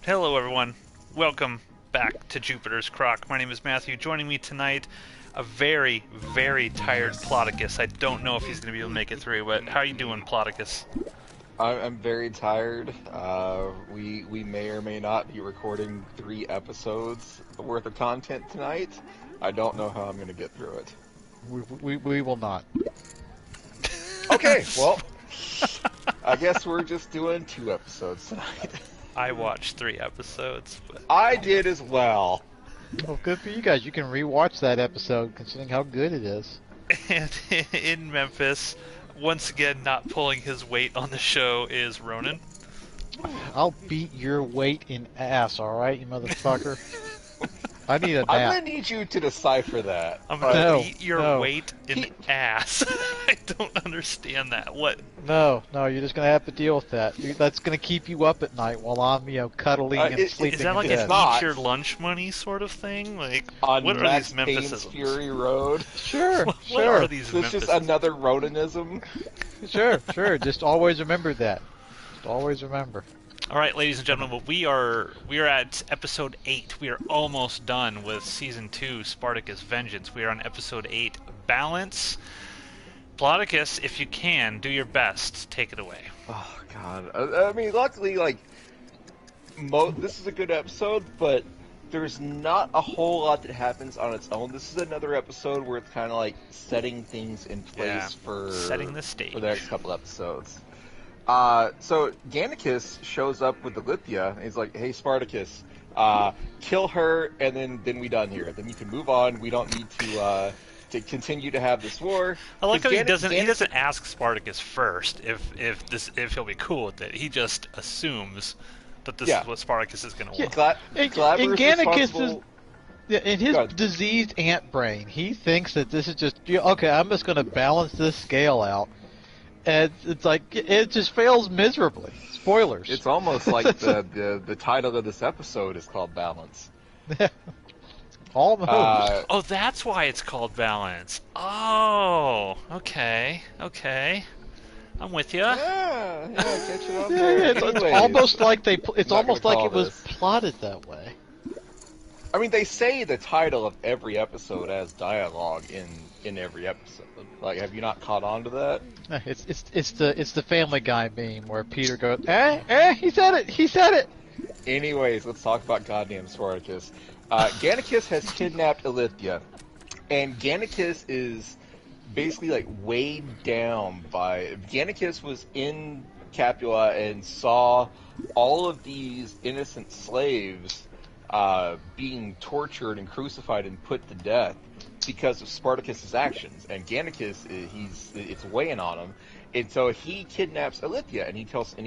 Hello, everyone. Welcome back to Jupiter's CROCK. My name is Matthew. Joining me tonight, a very, very tired Ploticus. I don't know if he's going to be able to make it through, but how are you doing, Ploticus? I'm very tired. We may or may not be recording 3 episodes worth of content tonight. I don't know how I'm going to get through it. We will not. Okay, well, I guess we're just doing 2 episodes tonight. I watched 3 episodes, but I did as well. Well, good for you guys. You can rewatch that episode, considering how good it is. and in Memphis, once again, not pulling his weight on the show is Ronan. I'll beat your weight in ass, all right, you motherfucker. I need a nap. I'm going to need you to decipher that. I'm going to No, beat your no. weight in ass. I don't understand that. What? No, you're just gonna have to deal with that. That's gonna keep you up at night while I'm, cuddling and sleeping. Is that like in an bed. not. eat your lunch money sort of thing? Like, On what are Max these Payne's Memphisisms? Fury Road. Sure, What sure, are these This is just Memphisisms? another Ronanism. sure. Just always remember that. Just always remember. All right, ladies and gentlemen, well, we are at episode 8. We are almost done with season 2, Spartacus Vengeance. We are on episode 8, Balance. Ploticus, if you can, do your best. Take it away. Oh, God. I mean, luckily, this is a good episode, but there's not a whole lot that happens on its own. This is another episode where it's kind of like setting things in place Yeah, for setting the stage. for the next couple episodes. So Gannicus shows up with Ilythia, and he's like, "Hey, Spartacus, kill her, and then we done here. Then you can move on. We don't need to continue to have this war." I like how he 'Cause doesn't ask Spartacus first if he'll be cool with it. He just assumes that this is what Spartacus is going to want. And Glaber's Gannicus responsible. in his Go ahead. diseased ant brain, he thinks that this is just okay. I'm just going to balance this scale out, and it's like it just fails miserably. Spoilers. It's almost like the title of this episode is called Balance. Almost. Oh, that's why it's called Balance. Oh, okay. I'm with you. Yeah, catch it up Yeah, there. it's Anyways, almost like it's not almost gonna like it call was this. plotted that way. I mean, they say the title of every episode as dialogue in every episode. Like, have you not caught on to that? It's the Family Guy meme where Peter goes, he said it. Anyways, let's talk about goddamn Spartacus. Gannicus has kidnapped Ilythia, and Gannicus is basically like weighed down by. Gannicus was in Capua and saw all of these innocent slaves being tortured and crucified and put to death because of Spartacus's actions. And Gannicus, it's weighing on him, and so he kidnaps Ilythia, and he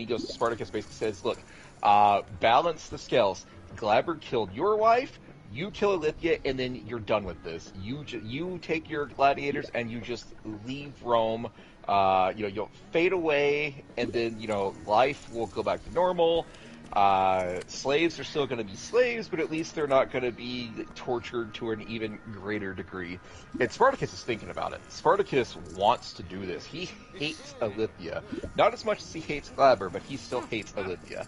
goes to Spartacus, basically says, "Look, balance the scales. Glaber killed your wife. You kill Ilythia, and then you're done with this. You take your gladiators and you just leave Rome. You'll fade away, and then life will go back to normal. Slaves are still going to be slaves, but at least they're not going to be tortured to an even greater degree." And Spartacus is thinking about it. Spartacus wants to do this. He hates Ilythia, not as much as he hates Glaber, but he still hates Ilythia.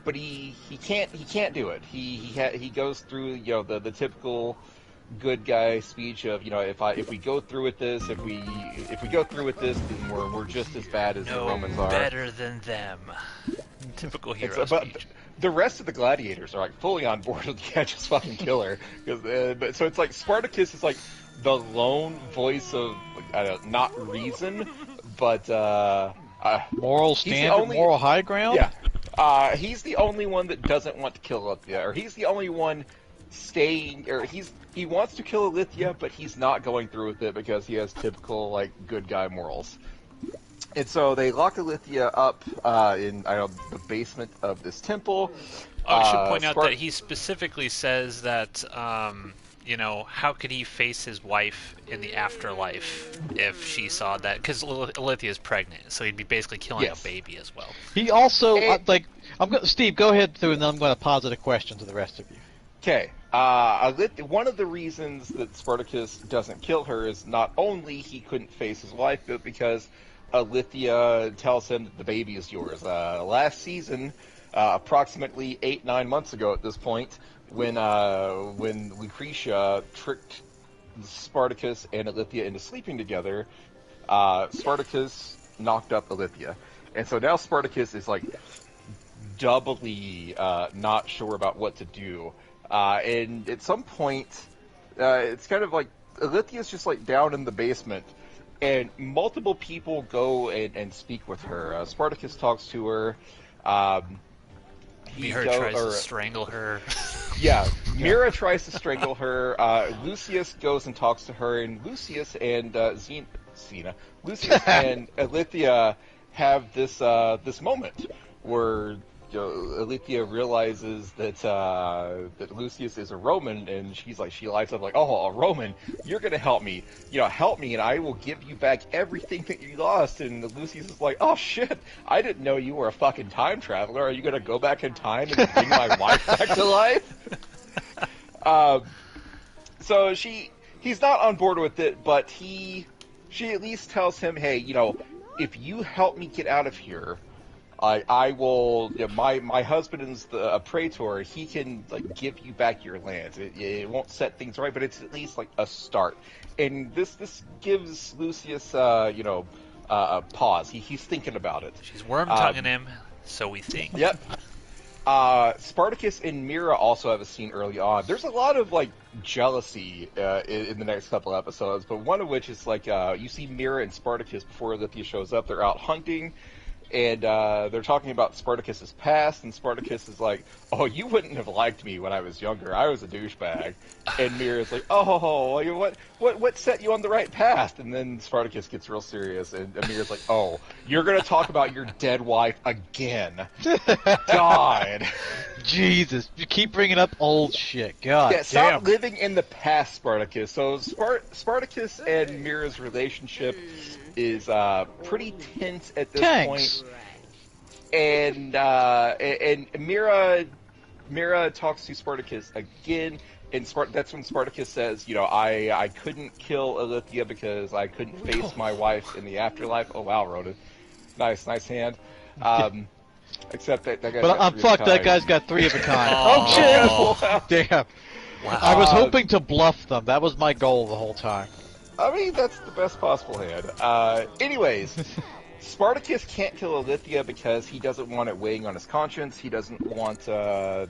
But he can't do it. He goes through the typical good guy speech of if we go through with this, if we go through with this, then we're just as bad as the Romans are. Better than them. Typical hero But speech. the rest of the gladiators are like fully on board with just fucking kill her. But so it's like Spartacus is like the lone voice of not reason, but Moral he's the standard, only- moral high ground. yeah. He's the only one that doesn't want to kill Ilythia, or he's the only one staying, or he wants to kill Ilythia, but he's not going through with it because he has typical good guy morals. And so they lock Ilythia up in the basement of this temple. I should point out that he specifically says that, how could he face his wife in the afterlife if she saw that? Because Ilythia is pregnant, so he'd be basically killing Yes. a baby as well. He also And- Steve, go ahead through, and then I'm going to posit a question to the rest of you. Okay. One of the reasons that Spartacus doesn't kill her is not only he couldn't face his wife, but because Ilythia tells him that the baby is yours. Last season, approximately 8-9 months ago at this point, when Lucretia tricked Spartacus and Ilythia into sleeping together. Spartacus knocked up Ilythia, and so now Spartacus is like doubly not sure about what to do. And at some point, it's kind of like Ilythia's just like down in the basement, and multiple people go and speak with her. Spartacus talks to her. Mira tries to strangle her. Yeah, Mira tries to strangle her. Lucius goes and talks to her, and Lucius and Lucius and Ilythia have this moment where Ilythia realizes that Lucius is a Roman, and she lights up like, "Oh, a Roman! You're gonna help me! Help me, and I will give you back everything that you lost." And Lucius is like, "Oh shit! I didn't know you were a fucking time traveler. Are you gonna go back in time and bring my wife back to life?" So he's not on board with it, but she at least tells him, "Hey, if you help me get out of here, I will. My husband is a praetor. He can give you back your lands. It won't set things right, but it's at least like a start." And this gives Lucius, a pause. He's thinking about it. She's worm-tonguing him, so we think. Yep. Spartacus and Mira also have a scene early on. There's a lot of jealousy in the next couple episodes, but one of which is you see Mira and Spartacus before Ilythia shows up. They're out hunting. And they're talking about Spartacus's past, and Spartacus is like, "Oh, you wouldn't have liked me when I was younger. I was a douchebag." And Mira's like, "Oh, what set you on the right path?" And then Spartacus gets real serious, and Mira's like, "Oh, you're gonna talk about your dead wife again? God, Jesus, you keep bringing up old shit. God, yeah, stop damn. living in the past, Spartacus." So Spartacus and Mira's relationship is pretty tense at this point. And Mira talks to Spartacus again, and that's when Spartacus says, I couldn't kill Ilythia because I couldn't face my wife in the afterlife. Oh wow, Rhoda, nice hand. Except that guy's But I'm fucked. That guy's got 3 of a kind. Oh shit! Damn. Wow. I was hoping to bluff them. That was my goal the whole time. I mean, that's the best possible hand. Anyways, Spartacus can't kill Ilythia because he doesn't want it weighing on his conscience. He doesn't want to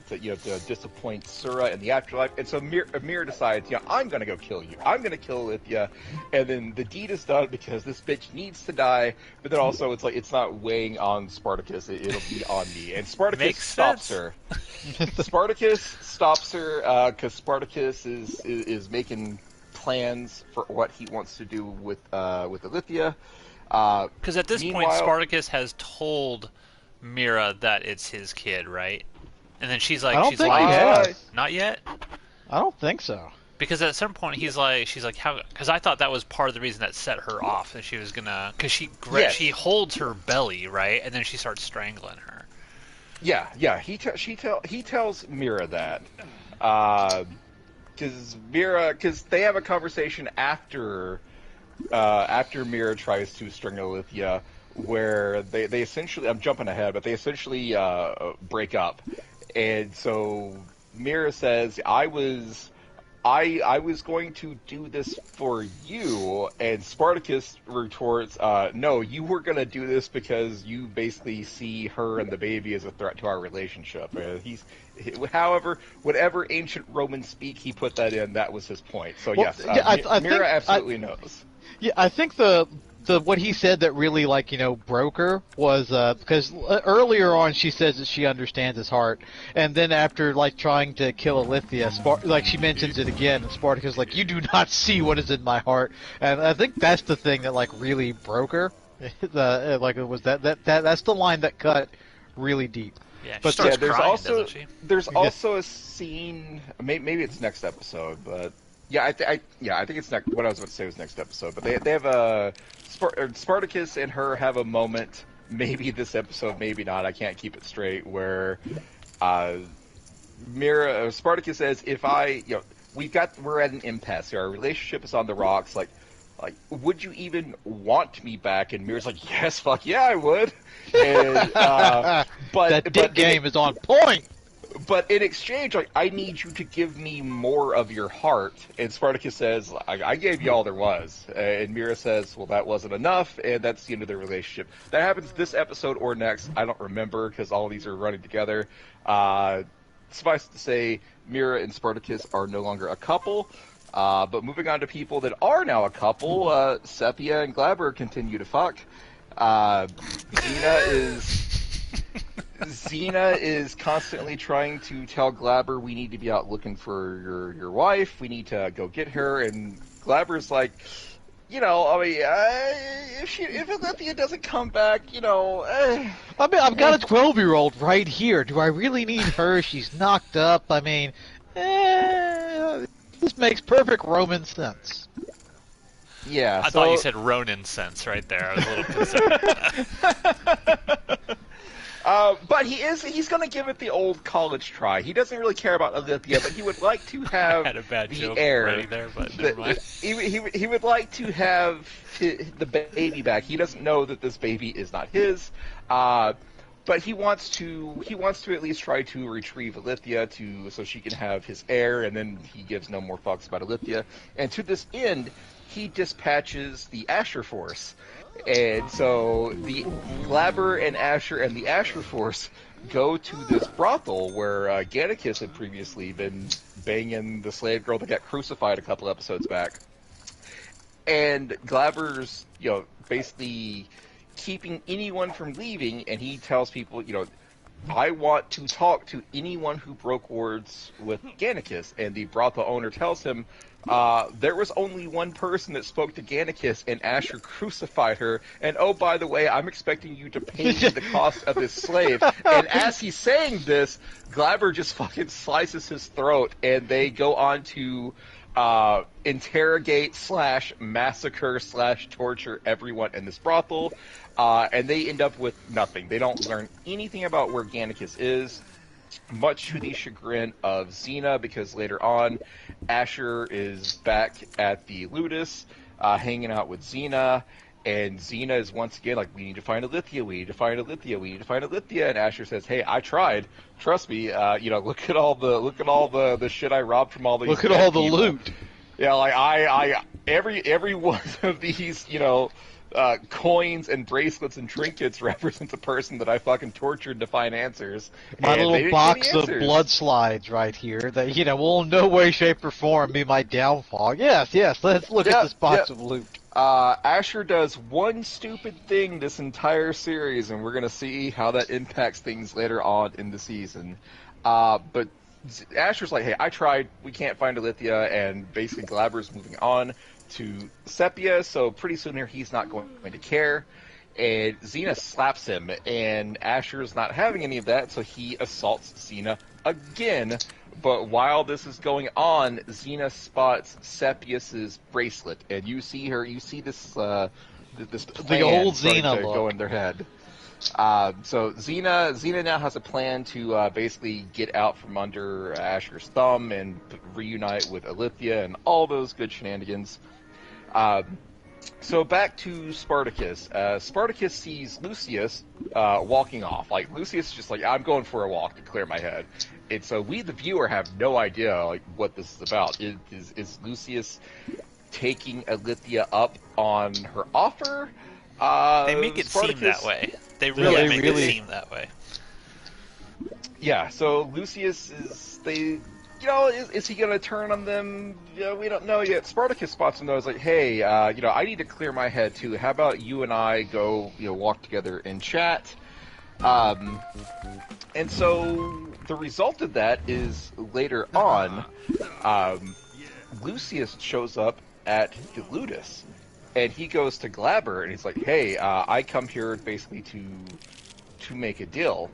disappoint Sura in the afterlife. And so Mira decides, I'm going to go kill you. I'm going to kill Ilythia. And then the deed is done because this bitch needs to die. But then also it's not weighing on Spartacus. It'll be on me. And Spartacus stops her. Spartacus stops her because Spartacus is making plans for what he wants to do with Ilythia. Because at this point, Spartacus has told Mira that it's his kid, right? And then she's like, I don't think he has. Not yet? I don't think so. Because at some point she's like, how? Because I thought that was part of the reason that set her off, that she was gonna, because she holds her belly, right, and then she starts strangling her. Yeah. He tells Mira that. Because they have a conversation after Mira tries to strangle Ilythia, where they essentially, I'm jumping ahead, but they essentially break up, and so Mira says, I was going to do this for you, and Spartacus retorts, no, you were going to do this because you basically see her and the baby as a threat to our relationship. However, whatever ancient Roman speak he put that in, that was his point. So yes, Mira absolutely knows. Yeah, I think the what he said that really broke her was because earlier on she says that she understands his heart, and then after trying to kill Ilythia, she mentions it again, and Spartacus is like, "You do not see what is in my heart," and I think that's the thing that really broke her. It was that's the line that cut really deep. Yeah, she starts crying, doesn't she? There's also a scene. Maybe it's next episode, but yeah, I think it's next. What I was about to say was next episode, but they have Spartacus and her have a moment. Maybe this episode, maybe not. I can't keep it straight. Where Spartacus says, "If we're at an impasse here. Our relationship is on the rocks. like, would you even want me back? And Mira's like, yes, fuck yeah, I would. And That dick game is on point. but in exchange, like, I need you to give me more of your heart. And Spartacus says, I gave you all there was. And Mira says, well, that wasn't enough, and that's the end of their relationship. That happens this episode or next. I don't remember, because all of these are running together. Suffice to say, Mira and Spartacus are no longer a couple. But moving on to people that are now a couple, Sepia and Glaber continue to fuck. Xena is constantly trying to tell Glaber, we need to be out looking for your wife, we need to go get her, and Glaber's like, you know, I mean, if Ilythia doesn't come back, you know... I mean, I've got a 12-year-old right here. Do I really need her? She's knocked up. I mean, this makes perfect Roman sense. Yeah, I thought you said Ronin sense right there. I was a little concerned. But he's going to give it the old college try. He doesn't really care about Ilythia, but he would like to have I had a bad the joke heir. ready there, but never mind. He would like to have the baby back. He doesn't know that this baby is not his, but he wants to at least try to retrieve Ilythia so she can have his heir, and then he gives no more fucks about Ilythia. And to this end, he dispatches the Asher Force. And so the Glaber and Asher and the Asher Force go to this brothel where Gannicus had previously been banging the slave girl that got crucified a couple episodes back. And Glaber's, you know, basically keeping anyone from leaving, and he tells people, you know, I want to talk to anyone who broke words with Gannicus. And the brothel owner tells him, there was only one person that spoke to Gannicus, and Asher crucified her. And oh, by the way, I'm expecting you to pay me the cost of this slave. And as he's saying this, Glaber just fucking slices his throat, and they go on to interrogate / massacre / torture everyone in this brothel. And they end up with nothing. They don't learn anything about where Gannicus is, much to the chagrin of Xena, because later on, Asher is back at the Ludus, hanging out with Xena, and Xena is once again like, we need to find Ilythia, we need to find Ilythia, we need to find Ilythia, and Asher says, hey, I tried, trust me, you know, look at all the shit I robbed from all these Look at all the people. loot. Yeah, like every one of these, you know, coins and bracelets and trinkets represents a person that I fucking tortured to find answers. My and little box of blood slides right here that, you know, will in no way, shape, or form be my downfall. Yes, let's look at this box of loot. Asher does one stupid thing this entire series, and we're going to see how that impacts things later on in the season. But Asher's like, hey, I tried, we can't find Ilythia, and basically Glaber's moving on to Sepia, so pretty soon here he's not going to care. And Xena slaps him, and Asher's not having any of that, so he assaults Xena again. But while this is going on, Xena spots Sepius's bracelet, and you see this plan the old Xena to go in their head. So Xena now has a plan to basically get out from under Asher's thumb and reunite with Ilythia and all those good shenanigans. So back to Spartacus. Spartacus sees Lucius walking off. Like, Lucius is just like, I'm going for a walk to clear my head. And so we, the viewer, have no idea like what this is about. Is Lucius taking Ilythia up on her offer? They make it Spartacus, seem that way. They really make it seem that way. Yeah, so Lucius is is he going to turn on them? We don't know yet. Spartacus spots him though. Is like, hey, I need to clear my head too. How about you and I go, walk together and chat? And so the result of that is later on, Lucius shows up at the Ludus, and he goes to Glaber and he's like, hey, I come here basically to make a deal.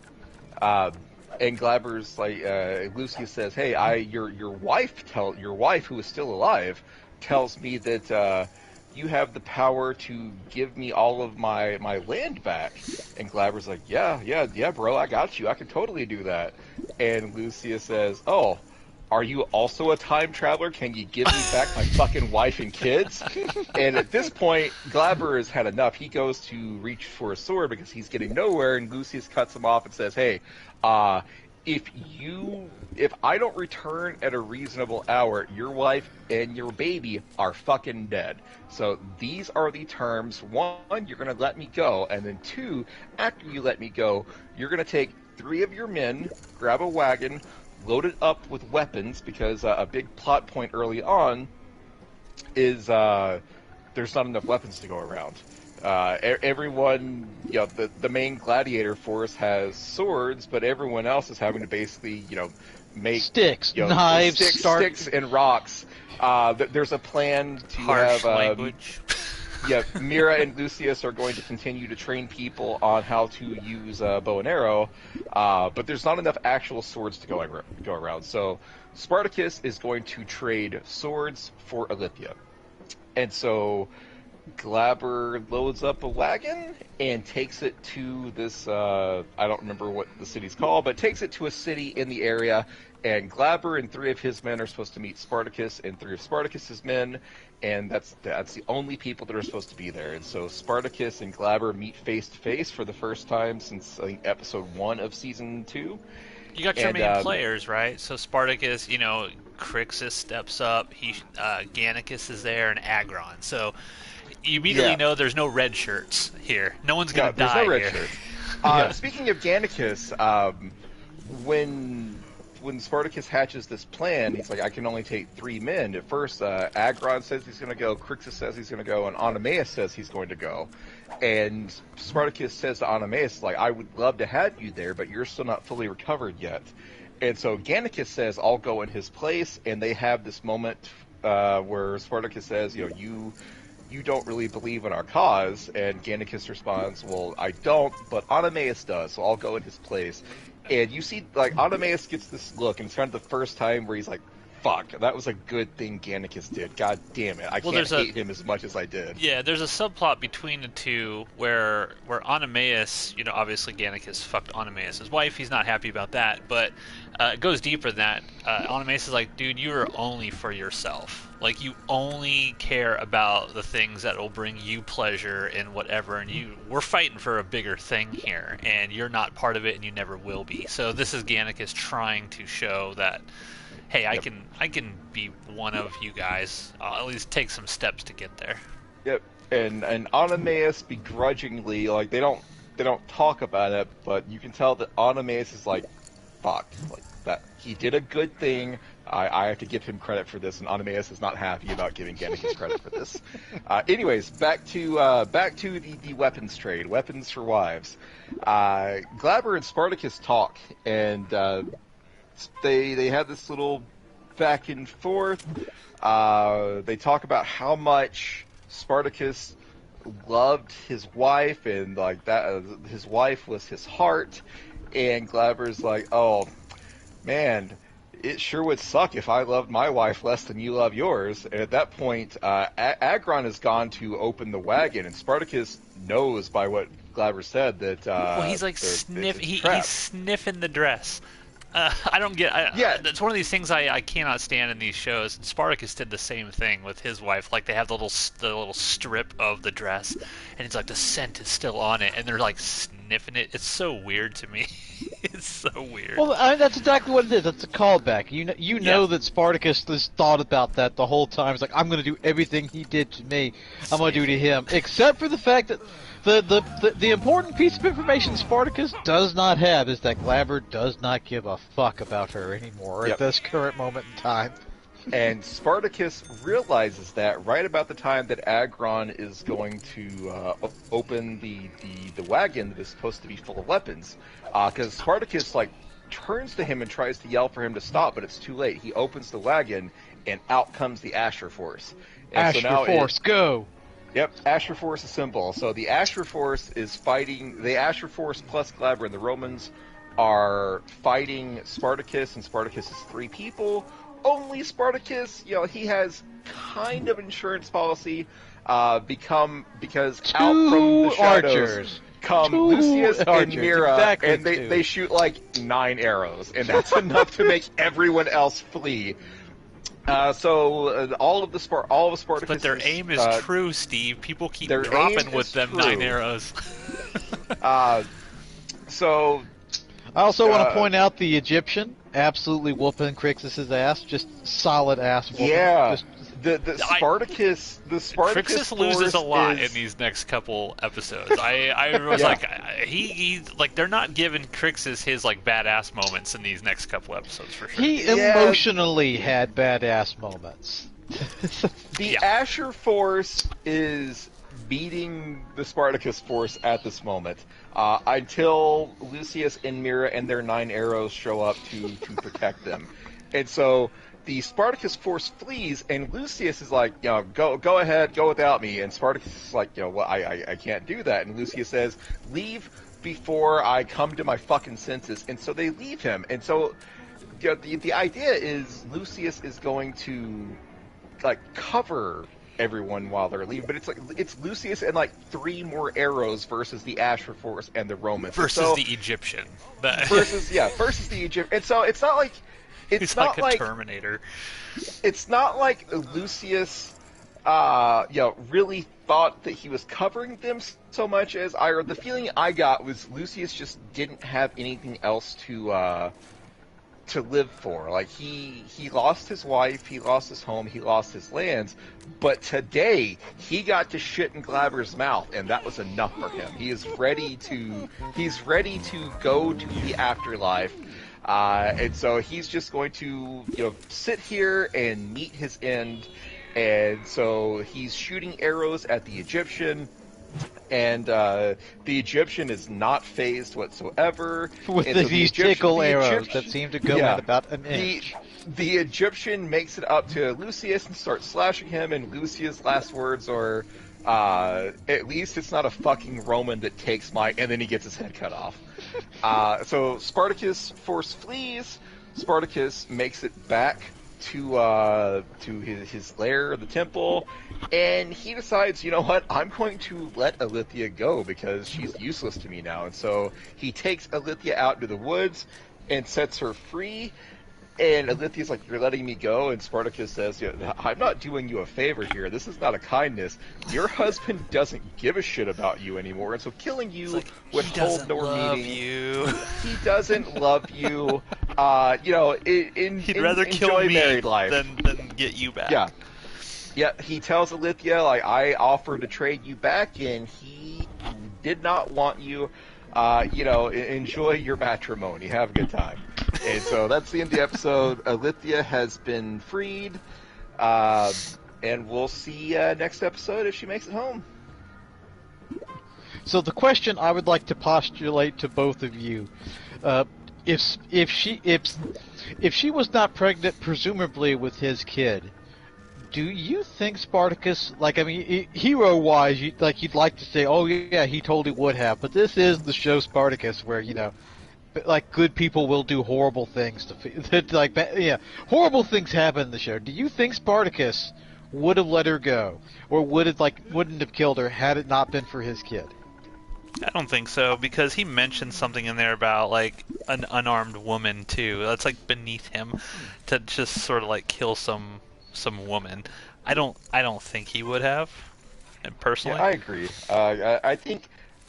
And Glaber's like, Lucius says, hey, your wife who is still alive tells me that you have the power to give me all of my land back. And Glaber's like, yeah, bro, I got you. I can totally do that. And Lucius says, oh, are you also a time traveler? Can you give me back my fucking wife and kids? And at this point, Glaber has had enough. He goes to reach for a sword because he's getting nowhere, and Lucius cuts him off and says, hey, if I don't return at a reasonable hour, your wife and your baby are fucking dead. So these are the terms. One, you're going to let me go, and then two, after you let me go, you're going to take 3 of your men, grab a wagon, load it up with weapons, because a big plot point early on is there's not enough weapons to go around. Everyone, the main gladiator force has swords, but everyone else is having to basically, make sticks, knives, sticks and rocks. There's a plan to Harsh have language. Yeah, Mira and Lucius are going to continue to train people on how to use bow and arrow, but there's not enough actual swords to go around. So Spartacus is going to trade swords for Ilythia. And so Glaber loads up a wagon and takes it to this, I don't remember what the city's called, but takes it to a city in the area, and Glaber and 3 of his men are supposed to meet Spartacus and 3 of Spartacus's men, and that's the only people that are supposed to be there. And so Spartacus and Glaber meet face to face for the first time since, I think, episode 1 of season 2. You got your main players, right? So Spartacus, Crixus steps up, Gannicus is there, and Agron. So you immediately know there's no red shirts here. No one's going to die there's no red here. Shirts. Speaking of Gannicus, when Spartacus hatches this plan, he's like, I can only take 3 men. At first, Agron says he's going to go, Crixus says he's going to go, and Oenomaus says he's going to go. And Spartacus says to Oenomaus, like, I would love to have you there, but you're still not fully recovered yet. And so Gannicus says, I'll go in his place, and they have this moment where Spartacus says, you don't really believe in our cause, and Gannicus responds, well, I don't, but Oenomaus does, so I'll go in his place. And you see, like, Oenomaus gets this look, and it's kind of the first time where he's like, fuck, that was a good thing Gannicus did. God damn it. I can't hate him as much as I did. Yeah, there's a subplot between the two where Oenomaus, obviously Gannicus fucked Oenomaus' wife. He's not happy about that, but it goes deeper than that. Oenomaus is like, dude, you are only for yourself. Like, you only care about the things that will bring you pleasure and whatever, and we're fighting for a bigger thing here, and you're not part of it, and you never will be. So this is Gannicus trying to show that, hey, I can be one of you guys. I'll at least take some steps to get there. Yep, and Oenomaus begrudgingly, like, they don't talk about it, but you can tell that Oenomaus is like, fuck, like, that he did a good thing. I have to give him credit for this, and Oenomaus is not happy about giving Gannicus credit for this. Anyways, back to the weapons trade, weapons for wives. Glaber and Spartacus talk, and they have this little back and forth. They talk about how much Spartacus loved his wife, and like that, his wife was his heart. And Glaber's like, oh man, it sure would suck if I loved my wife less than you love yours. And at that point, Agron has gone to open the wagon, and Spartacus knows by what Glaber said that. Well, he's like he's sniffing the dress. I don't get. It's one of these things I cannot stand in these shows. Spartacus did the same thing with his wife. Like, they have the little strip of the dress, and it's like the scent is still on it, and they're like sniffing it. It's so weird to me. It's so weird. Well, that's exactly what it is. That's a callback. You know that Spartacus has thought about that the whole time. It's like, I'm going to do everything he did to me, I'm going to do to him, except for the fact that the important piece of information Spartacus does not have is that Glaber does not give a fuck about her anymore at this current moment in time. And Spartacus realizes that right about the time that Agron is going to open the wagon that is supposed to be full of weapons. Because Spartacus, like, turns to him and tries to yell for him to stop, but it's too late. He opens the wagon, and out comes the Asher Force. And Asher Force, go! Yep, Asher Force assemble. So the Asher Force is fighting, the Asher Force plus Glaber and the Romans are fighting Spartacus, and Spartacus is 3 people. Only Spartacus, he has kind of insurance policy, because out from the shadows come 2 Lucius and archers, Mira, exactly and 2. they shoot like 9 arrows, and that's enough to make everyone else flee. So all of Spartacus. But their aim is true, Steve. People keep their dropping aim with is them true. 9 arrows. So I also want to point out the Egyptian absolutely whooping Crixus's ass, just solid ass whooping. yeah, Just, the Spartacus Crixus loses a lot is, in these next couple episodes. I was Yeah. like, he like they're not giving Crixus his like badass moments in these next couple episodes for sure. he Yeah. emotionally had badass moments. The Yeah. Asher force is beating the Spartacus force at this moment until Lucius and Mira and their 9 arrows show up to protect them. And so the Spartacus force flees, and Lucius is like, go ahead, go without me. And Spartacus is like, well, I can't do that. And Lucius says, leave before I come to my fucking senses. And so they leave him. And so the idea is Lucius is going to like cover everyone while they're leaving, but it's Lucius and like 3 more arrows versus the Asher force and the Romans Versus the Egyptian. versus the Egyptian. And so it's not like He's like a Terminator. It's not like Lucius really thought that he was covering them so much as the feeling I got was Lucius just didn't have anything else to live for. Like he lost his wife, he lost his home, he lost his lands, but today he got to shit in Glaber's mouth, and that was enough for him. He's ready to go to the afterlife, and so he's just going to sit here and meet his end. And so he's shooting arrows at the Egyptian. And the Egyptian is not phased whatsoever. With these tickle arrows that seem to go at about an inch. The Egyptian makes it up to Lucius and starts slashing him, and Lucius' last words are, at least it's not a fucking Roman that takes my... And then he gets his head cut off. So Spartacus force flees. Spartacus makes it back to his lair, the temple, and he decides, you know what, I'm going to let Ilythia go because she's useless to me now. And so he takes Ilythia out into the woods and sets her free. And Ilythia's like, you're letting me go? And Spartacus says, I'm not doing you a favor here. This is not a kindness. Your husband doesn't give a shit about you anymore, and so killing you would hold no meaning. He doesn't love you. He'd rather kill me married life than get you back. Yeah. He tells Ilythia, like, I offered to trade you back, and he did not want you. Enjoy your matrimony. Have a good time. And so that's the end of the episode. Ilythia has been freed, and we'll see next episode if she makes it home. So the question I would like to postulate to both of you, if she was not pregnant, presumably with his kid, do you think Spartacus, hero-wise, you'd like to say, oh yeah, he totally would have, but this is the show Spartacus where, good people will do horrible things horrible things happen in the show. Do you think Spartacus would have let her go, or wouldn't have killed her had it not been for his kid? I don't think so, because he mentioned something in there about an unarmed woman too. That's beneath him to just sort of kill some woman. I don't think he would have, personally. Yeah, I agree.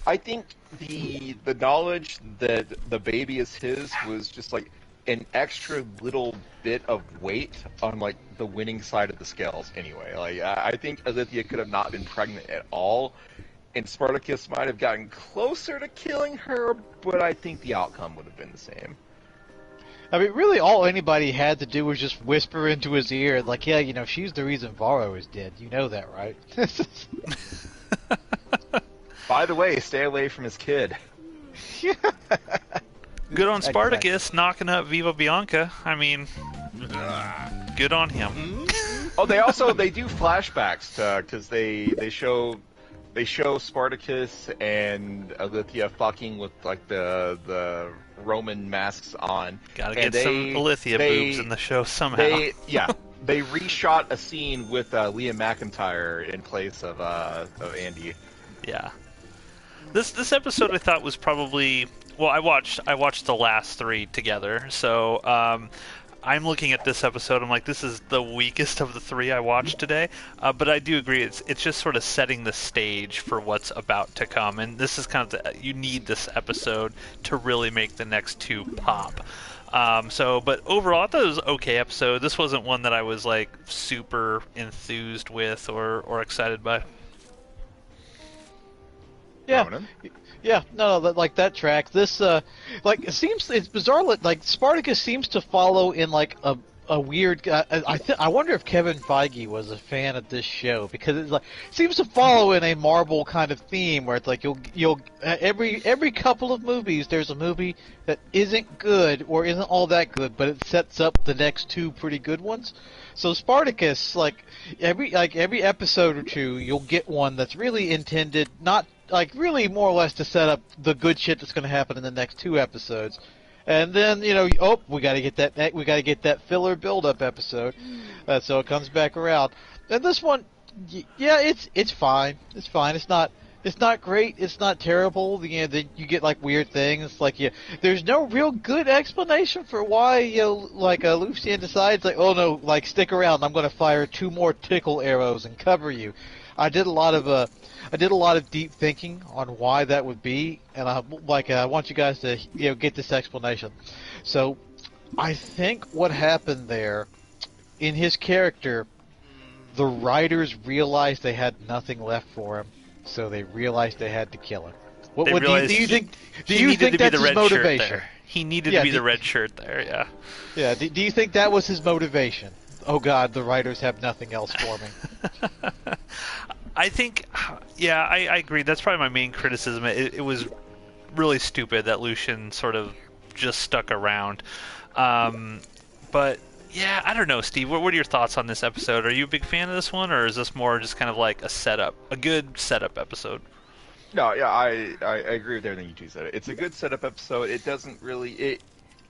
I think the knowledge that the baby is his was just an extra little bit of weight on the winning side of the scales anyway. I think Ilythia could have not been pregnant at all, and Spartacus might have gotten closer to killing her, but I think the outcome would have been the same. I mean, really, all anybody had to do was just whisper into his ear, she's the reason Varro is dead. You know that, right? By the way, stay away from his kid. Good on Spartacus knocking up Viva Bianca. I mean, good on him. Oh, they do flashbacks because they show Spartacus and Ilythia fucking with the Roman masks on. Gotta get some Ilythia boobs in the show somehow. They reshot a scene with Liam McIntyre in place of Andy. Yeah. This episode I thought was probably well. I watched the last three together, so I'm looking at this episode. I'm like, this is the weakest of the three I watched today. But I do agree, it's just sort of setting the stage for what's about to come, and this is kind of you need this episode to really make the next two pop. But overall, I thought it was an okay episode. This wasn't one that I was like super enthused with or excited by. Yeah, Ronan? yeah, no, like that track. This, it's bizarre. Like Spartacus seems to follow in like a weird. I wonder if Kevin Feige was a fan of this show because it's like seems to follow in a Marvel kind of theme where it's like you'll every couple of movies there's a movie that isn't good or isn't all that good, but it sets up the next two pretty good ones. So Spartacus, like every episode or two, you'll get one that's really intended not. Like really more or less to set up the good shit that's going to happen in the next two episodes, and then we got to get that filler build-up episode, so it comes back around. And this one, yeah, it's fine. It's fine. It's not great. It's not terrible. Then you get like weird things. Like there's no real good explanation for why Lucian decides like, oh no, like stick around. I'm going to fire 2 more tickle arrows and cover you. I did a lot of deep thinking on why that would be, and I want you guys to get this explanation. So, I think what happened there, in his character, the writers realized they had nothing left for him, so they realized they had to kill him. Do you think that's his motivation? He needed to be the red shirt there. Yeah. Yeah. Do you think that was his motivation? Oh God, the writers have nothing else for me. I think, yeah, I agree. That's probably my main criticism. It was really stupid that Lucian sort of just stuck around. But, yeah, I don't know, Steve. What are your thoughts on this episode? Are you a big fan of this one, or is this more just kind of like a good setup episode? No, yeah, I agree with everything you two said. It's a good setup episode. It doesn't really...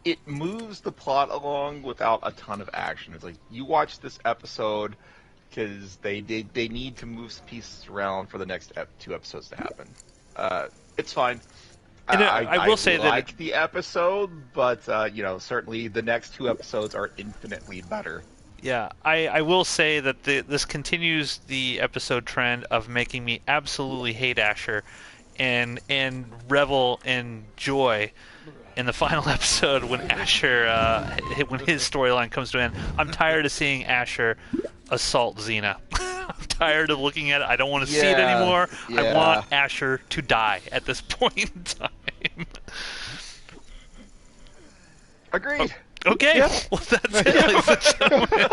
It moves the plot along without a ton of action. It's like, you watch this episode... because they need to move some pieces around for the next 2 episodes to happen. It's fine. I will say that I like the episode, but certainly the next 2 episodes are infinitely better. Yeah, I will say that this continues the episode trend of making me absolutely hate Asher, and revel in joy in the final episode when Asher when his storyline comes to an end. I'm tired of seeing Asher assault Xena. I'm tired of looking at it. I don't want to see it anymore. Yeah. I want Asher to die at this point in time. Agreed. Okay, yeah. Well, that's it, ladies and gentlemen.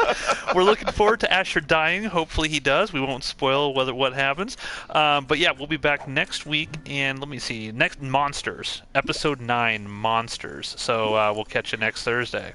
We're looking forward to Asher dying. Hopefully he does. We won't spoil what happens. But yeah, we'll be back next week, and let me see. Next, Monsters. Episode 9, Monsters. So we'll catch you next Thursday.